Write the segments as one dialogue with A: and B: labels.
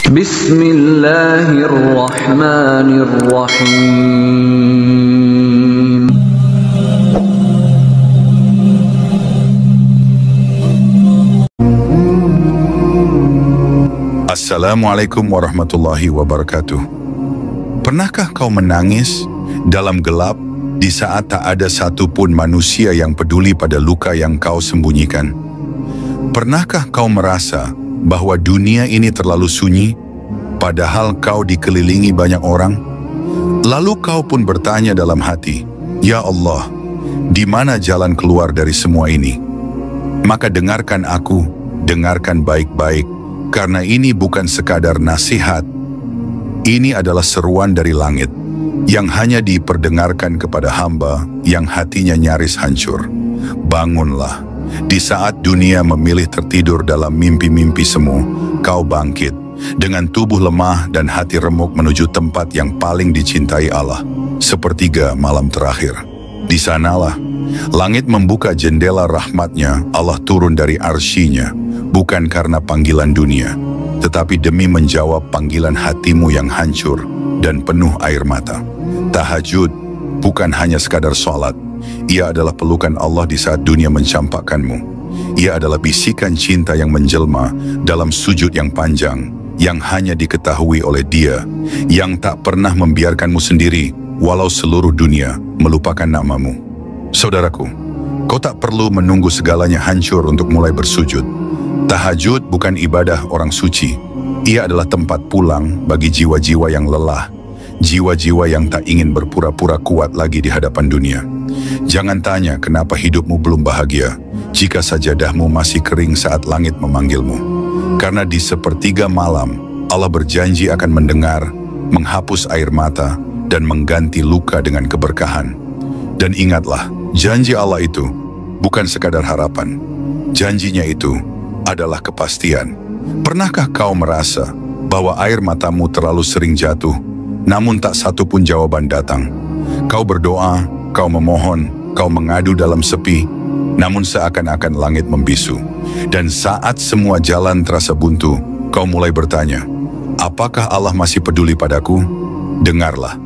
A: Bismillahirrahmanirrahim.
B: Assalamualaikum warahmatullahi wabarakatuh. Pernahkah kau menangis dalam gelap di saat tak ada satupun manusia yang peduli pada luka yang kau sembunyikan? Pernahkah kau merasa bahwa dunia ini terlalu sunyi, padahal kau dikelilingi banyak orang? Lalu kau pun bertanya dalam hati, "Ya Allah, di mana jalan keluar dari semua ini?" Maka dengarkan aku, dengarkan baik-baik, karena ini bukan sekadar nasihat. Ini adalah seruan dari langit yang hanya diperdengarkan kepada hamba yang hatinya nyaris hancur. Bangunlah. Di saat dunia memilih tertidur dalam mimpi-mimpi semu, kau bangkit dengan tubuh lemah dan hati remuk menuju tempat yang paling dicintai Allah, sepertiga malam terakhir. Di sanalah langit membuka jendela rahmatnya. Allah turun dari arsy-Nya, bukan karena panggilan dunia, tetapi demi menjawab panggilan hatimu yang hancur dan penuh air mata. Tahajud bukan hanya sekadar sholat. Ia adalah pelukan Allah di saat dunia mencampakkanmu. Ia adalah bisikan cinta yang menjelma dalam sujud yang panjang, yang hanya diketahui oleh Dia, yang tak pernah membiarkanmu sendiri, walau seluruh dunia melupakan namamu. Saudaraku, kau tak perlu menunggu segalanya hancur untuk mulai bersujud. Tahajud bukan ibadah orang suci. Ia adalah tempat pulang bagi jiwa-jiwa yang lelah, jiwa-jiwa yang tak ingin berpura-pura kuat lagi di hadapan dunia. Jangan tanya kenapa hidupmu belum bahagia jika sajadahmu masih kering saat langit memanggilmu. Karena di sepertiga malam, Allah berjanji akan mendengar, menghapus air mata, dan mengganti luka dengan keberkahan. Dan ingatlah, janji Allah itu bukan sekadar harapan. Janjinya itu adalah kepastian. Pernahkah kau merasa bahwa air matamu terlalu sering jatuh, namun tak satu pun jawaban datang? Kau berdoa, kau memohon, kau mengadu dalam sepi, namun seakan-akan langit membisu. Dan saat semua jalan terasa buntu, kau mulai bertanya, apakah Allah masih peduli padaku? Dengarlah,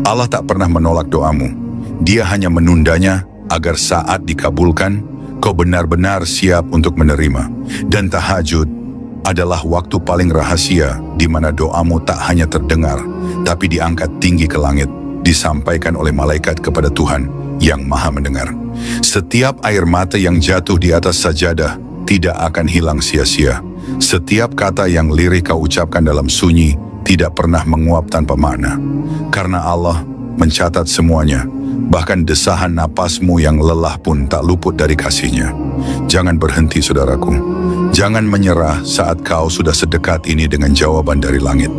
B: Allah tak pernah menolak doamu. Dia hanya menundanya agar saat dikabulkan, kau benar-benar siap untuk menerima. Dan tahajud adalah waktu paling rahasia di mana doamu tak hanya terdengar, tapi diangkat tinggi ke langit, disampaikan oleh malaikat kepada Tuhan yang Maha Mendengar. Setiap air mata yang jatuh di atas sajadah tidak akan hilang sia-sia. Setiap kata yang lirih kau ucapkan dalam sunyi tidak pernah menguap tanpa makna. Karena Allah mencatat semuanya, bahkan desahan napasmu yang lelah pun tak luput dari kasih-Nya. Jangan berhenti, saudaraku. Jangan menyerah saat kau sudah sedekat ini dengan jawaban dari langit.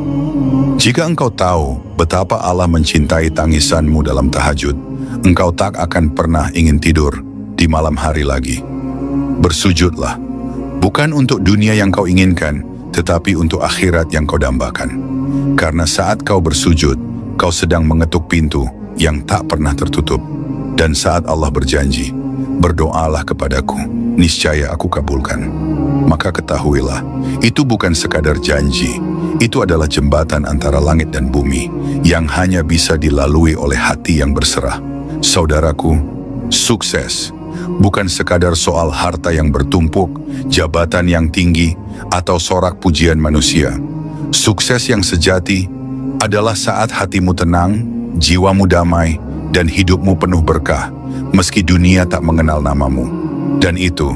B: Jika engkau tahu betapa Allah mencintai tangisanmu dalam tahajud, engkau tak akan pernah ingin tidur di malam hari lagi. Bersujudlah, bukan untuk dunia yang kau inginkan, tetapi untuk akhirat yang kau dambakan. Karena saat kau bersujud, kau sedang mengetuk pintu yang tak pernah tertutup. Dan saat Allah berjanji, berdoalah kepadaku, niscaya aku kabulkan. Maka ketahuilah, itu bukan sekadar janji, itu adalah jembatan antara langit dan bumi yang hanya bisa dilalui oleh hati yang berserah. Saudaraku, sukses bukan sekadar soal harta yang bertumpuk, jabatan yang tinggi, atau sorak pujian manusia. Sukses yang sejati adalah saat hatimu tenang, jiwamu damai, dan hidupmu penuh berkah, meski dunia tak mengenal namamu. Dan itu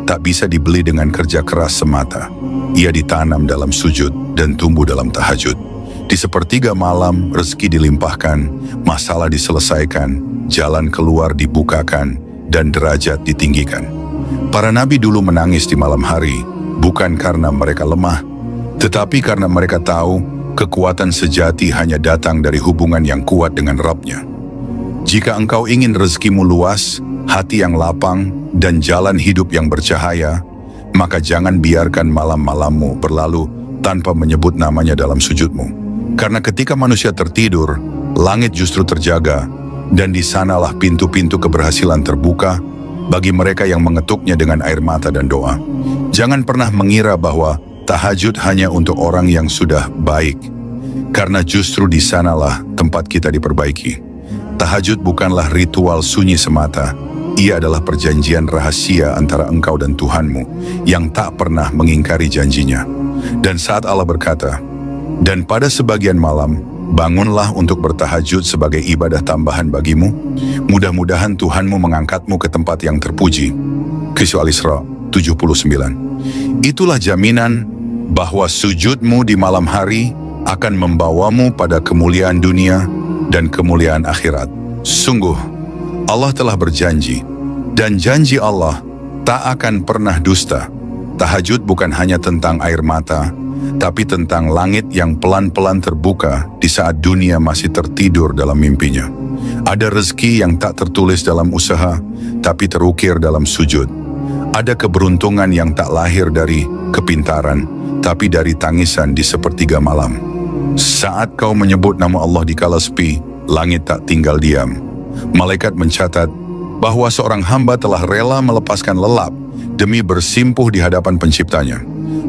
B: tak bisa dibeli dengan kerja keras semata. Ia ditanam dalam sujud dan tumbuh dalam tahajud. Di sepertiga malam, rezeki dilimpahkan, masalah diselesaikan, jalan keluar dibukakan, dan derajat ditinggikan. Para nabi dulu menangis di malam hari, bukan karena mereka lemah, tetapi karena mereka tahu kekuatan sejati hanya datang dari hubungan yang kuat dengan Rabb-Nya. Jika engkau ingin rezekimu luas, hati yang lapang, dan jalan hidup yang bercahaya, maka jangan biarkan malam-malammu berlalu tanpa menyebut namanya dalam sujudmu. Karena ketika manusia tertidur, langit justru terjaga, dan di sanalah pintu-pintu keberhasilan terbuka bagi mereka yang mengetuknya dengan air mata dan doa. Jangan pernah mengira bahwa Tahajud hanya untuk orang yang sudah baik, karena justru di sanalah tempat kita diperbaiki. Tahajud bukanlah ritual sunyi semata, ia adalah perjanjian rahasia antara engkau dan Tuhanmu yang tak pernah mengingkari janjinya. Dan saat Allah berkata, "Dan pada sebagian malam, bangunlah untuk bertahajud sebagai ibadah tambahan bagimu, mudah-mudahan Tuhanmu mengangkatmu ke tempat yang terpuji." Kisah Al-Isra 79. Itulah jaminan bahwa sujudmu di malam hari akan membawamu pada kemuliaan dunia dan kemuliaan akhirat. Sungguh, Allah telah berjanji, dan janji Allah tak akan pernah dusta. Tahajud bukan hanya tentang air mata, tapi tentang langit yang pelan-pelan terbuka di saat dunia masih tertidur dalam mimpinya. Ada rezeki yang tak tertulis dalam usaha, tapi terukir dalam sujud. Ada keberuntungan yang tak lahir dari kepintaran, tapi dari tangisan di sepertiga malam. Saat kau menyebut nama Allah di kala sepi, langit tak tinggal diam. Malaikat mencatat bahwa seorang hamba telah rela melepaskan lelap demi bersimpuh di hadapan penciptanya.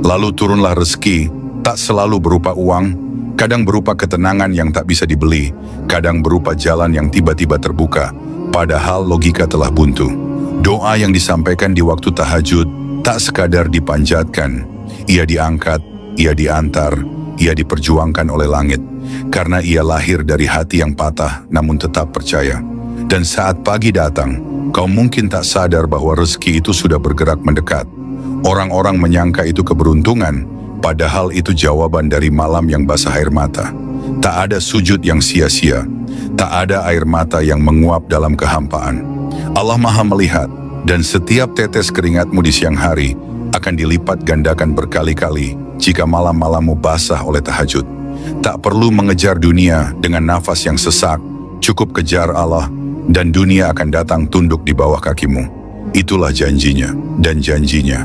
B: Lalu turunlah rezeki, tak selalu berupa uang, kadang berupa ketenangan yang tak bisa dibeli, kadang berupa jalan yang tiba-tiba terbuka, padahal logika telah buntu. Doa yang disampaikan di waktu tahajud tak sekadar dipanjatkan, ia diangkat, ia diantar, ia diperjuangkan oleh langit, karena ia lahir dari hati yang patah namun tetap percaya. Dan saat pagi datang, kau mungkin tak sadar bahwa rezeki itu sudah bergerak mendekat. Orang-orang menyangka itu keberuntungan, padahal itu jawaban dari malam yang basah air mata. Tak ada sujud yang sia-sia, tak ada air mata yang menguap dalam kehampaan. Allah Maha melihat, dan setiap tetes keringatmu di siang hari akan dilipat gandakan berkali-kali jika malam-malammu basah oleh tahajud. Tak perlu mengejar dunia dengan nafas yang sesak, cukup kejar Allah, dan dunia akan datang tunduk di bawah kakimu. Itulah janjinya, dan janjinya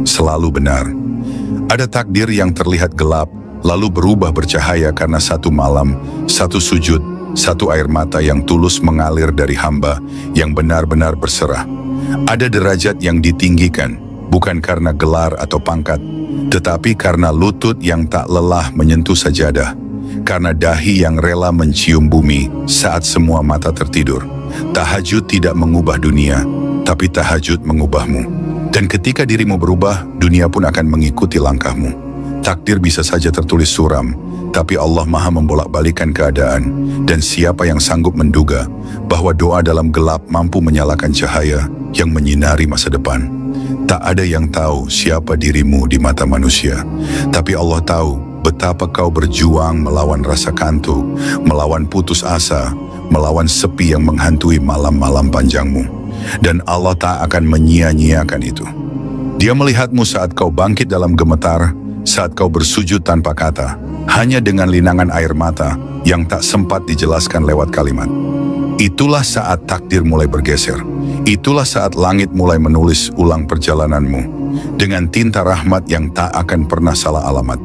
B: selalu benar. Ada takdir yang terlihat gelap, lalu berubah bercahaya karena satu malam, satu sujud, satu air mata yang tulus mengalir dari hamba yang benar-benar berserah. Ada derajat yang ditinggikan, bukan karena gelar atau pangkat, tetapi karena lutut yang tak lelah menyentuh sajadah, karena dahi yang rela mencium bumi saat semua mata tertidur. Tahajud tidak mengubah dunia, tapi tahajud mengubahmu. Dan ketika dirimu berubah, dunia pun akan mengikuti langkahmu. Takdir bisa saja tertulis suram, tapi Allah Maha membolak-balikan keadaan, dan siapa yang sanggup menduga bahwa doa dalam gelap mampu menyalakan cahaya yang menyinari masa depan. Tak ada yang tahu siapa dirimu di mata manusia, tapi Allah tahu betapa kau berjuang melawan rasa kantuk, melawan putus asa, melawan sepi yang menghantui malam-malam panjangmu. Dan Allah tak akan menyia-nyiakan itu. Dia melihatmu saat kau bangkit dalam gemetar, saat kau bersujud tanpa kata, hanya dengan linangan air mata yang tak sempat dijelaskan lewat kalimat. Itulah saat takdir mulai bergeser. Itulah saat langit mulai menulis ulang perjalananmu dengan tinta rahmat yang tak akan pernah salah alamat.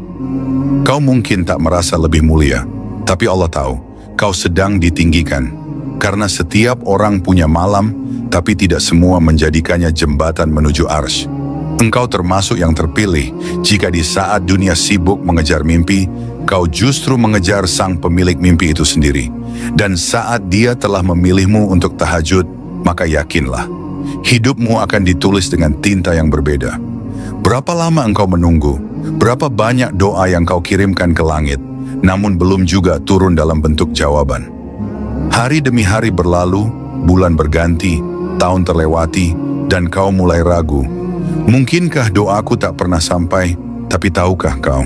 B: Kau mungkin tak merasa lebih mulia, tapi Allah tahu kau sedang ditinggikan. Karena setiap orang punya malam, tapi tidak semua menjadikannya jembatan menuju arsy. Engkau termasuk yang terpilih jika di saat dunia sibuk mengejar mimpi, kau justru mengejar sang pemilik mimpi itu sendiri. Dan saat dia telah memilihmu untuk tahajud, maka yakinlah, hidupmu akan ditulis dengan tinta yang berbeda. Berapa lama engkau menunggu, berapa banyak doa yang kau kirimkan ke langit, namun belum juga turun dalam bentuk jawaban. Hari demi hari berlalu, bulan berganti, tahun terlewati, dan kau mulai ragu. Mungkinkah doaku tak pernah sampai, tapi tahukah kau?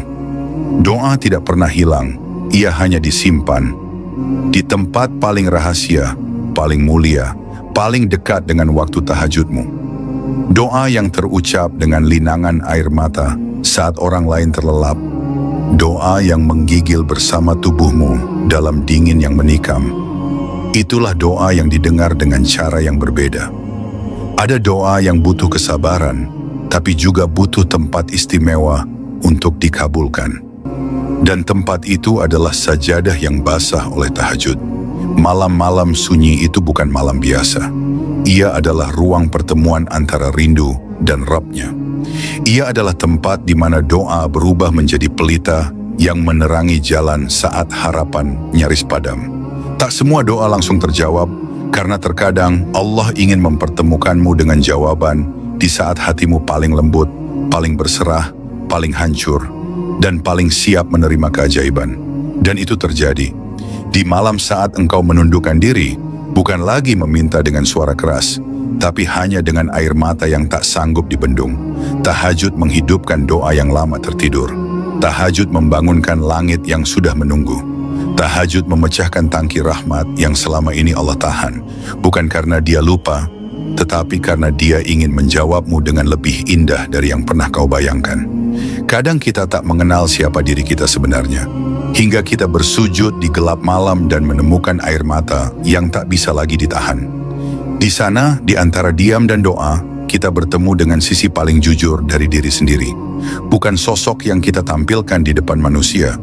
B: Doa tidak pernah hilang, ia hanya disimpan. Di tempat paling rahasia, paling mulia, paling dekat dengan waktu tahajudmu. Doa yang terucap dengan linangan air mata saat orang lain terlelap. Doa yang menggigil bersama tubuhmu dalam dingin yang menikam. Itulah doa yang didengar dengan cara yang berbeda. Ada doa yang butuh kesabaran, tapi juga butuh tempat istimewa untuk dikabulkan. Dan tempat itu adalah sajadah yang basah oleh tahajud. Malam-malam sunyi itu bukan malam biasa. Ia adalah ruang pertemuan antara rindu dan Rabb-Nya. Ia adalah tempat di mana doa berubah menjadi pelita yang menerangi jalan saat harapan nyaris padam. Tak semua doa langsung terjawab, karena terkadang Allah ingin mempertemukanmu dengan jawaban di saat hatimu paling lembut, paling berserah, paling hancur, dan paling siap menerima keajaiban. Dan itu terjadi di malam saat engkau menundukkan diri, bukan lagi meminta dengan suara keras, tapi hanya dengan air mata yang tak sanggup dibendung. Tahajud menghidupkan doa yang lama tertidur. Tahajud membangunkan langit yang sudah menunggu. Tahajud memecahkan tangki rahmat yang selama ini Allah tahan, bukan karena Dia lupa, tetapi karena Dia ingin menjawabmu dengan lebih indah dari yang pernah kau bayangkan. Kadang kita tak mengenal siapa diri kita sebenarnya, hingga kita bersujud di gelap malam dan menemukan air mata yang tak bisa lagi ditahan. Di sana, di antara diam dan doa, kita bertemu dengan sisi paling jujur dari diri sendiri. Bukan sosok yang kita tampilkan di depan manusia,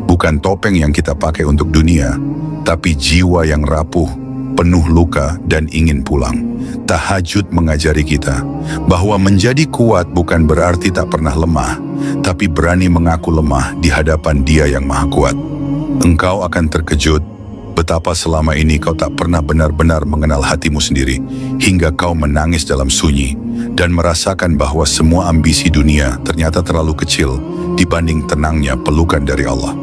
B: bukan topeng yang kita pakai untuk dunia, tapi jiwa yang rapuh, penuh luka dan ingin pulang. Tahajud mengajari kita bahwa menjadi kuat bukan berarti tak pernah lemah, tapi berani mengaku lemah di hadapan Dia yang Maha Kuat. Engkau akan terkejut betapa selama ini kau tak pernah benar-benar mengenal hatimu sendiri, hingga kau menangis dalam sunyi dan merasakan bahwa semua ambisi dunia ternyata terlalu kecil dibanding tenangnya pelukan dari Allah.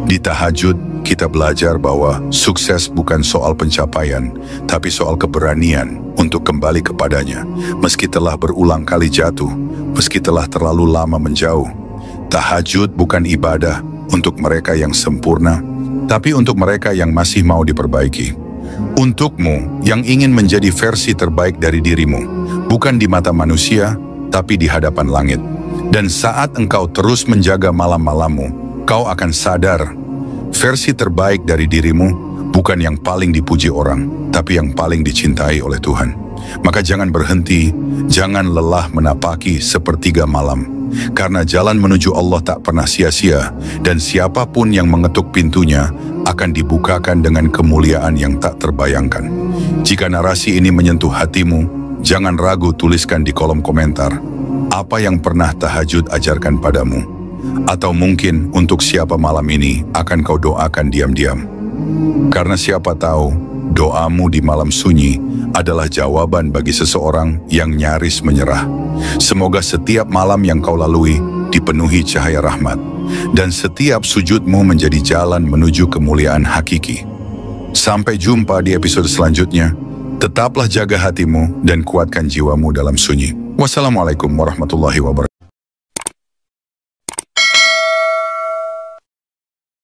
B: Di tahajud, kita belajar bahwa sukses bukan soal pencapaian, tapi soal keberanian untuk kembali kepadanya, meski telah berulang kali jatuh, meski telah terlalu lama menjauh. Tahajud bukan ibadah untuk mereka yang sempurna, tapi untuk mereka yang masih mau diperbaiki. Untukmu yang ingin menjadi versi terbaik dari dirimu, bukan di mata manusia, tapi di hadapan langit. Dan saat engkau terus menjaga malam-malammu, kau akan sadar, versi terbaik dari dirimu bukan yang paling dipuji orang, tapi yang paling dicintai oleh Tuhan. Maka jangan berhenti, jangan lelah menapaki sepertiga malam, karena jalan menuju Allah tak pernah sia-sia, dan siapapun yang mengetuk pintunya akan dibukakan dengan kemuliaan yang tak terbayangkan. Jika narasi ini menyentuh hatimu, jangan ragu tuliskan di kolom komentar, apa yang pernah tahajud ajarkan padamu? Atau mungkin untuk siapa malam ini akan kau doakan diam-diam? Karena siapa tahu, doamu di malam sunyi adalah jawaban bagi seseorang yang nyaris menyerah. Semoga setiap malam yang kau lalui dipenuhi cahaya rahmat, dan setiap sujudmu menjadi jalan menuju kemuliaan hakiki. Sampai jumpa di episode selanjutnya. Tetaplah jaga hatimu dan kuatkan jiwamu dalam sunyi. Wassalamualaikum warahmatullahi wabarakatuh.